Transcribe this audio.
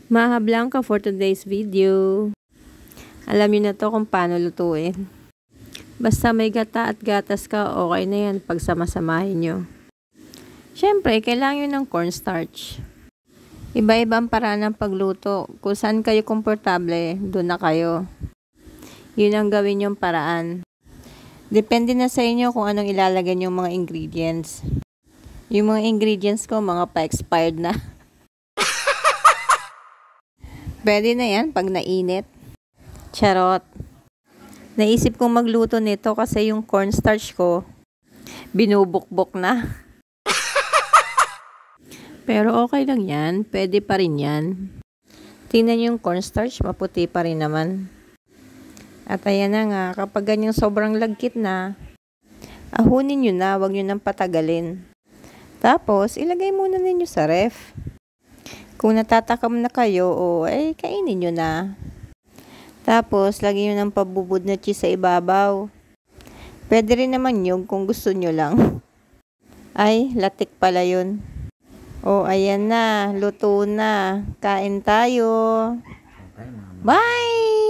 Maha Blanca for today's video. Alam niyo na to kung paano lutuin. Basta may gata at gatas ka, okay na yan pag samasamahin nyo. Siyempre, kailangan nyo ng cornstarch. Iba-iba ang paraan ng pagluto. Kung saan kayo komportable, doon na kayo. Yun ang gawin yung paraan. Depende na sa inyo kung anong ilalagay yung mga ingredients. Yung mga ingredients ko, mga pa-expired na. Pwede na yan pag nainit. Charot. Naisip kong magluto nito kasi yung cornstarch ko, binubukbok na. Pero okay lang yan. Pwede pa rin yan. Tingnan yung cornstarch, maputi pa rin naman. At ayan na nga, kapag ganyang sobrang lagkit na, ahunin nyo na, wag nyo nang patagalin. Tapos, ilagay muna ninyo sa ref. Kung natatakam na kayo, ay kainin nyo na. Tapos, lagyan nyo ng pabubud na cheese sa ibabaw. Pwede rin naman yung kung gusto nyo lang. Ay, latik pala yun. Ayan na. Luto na. Kain tayo. Bye!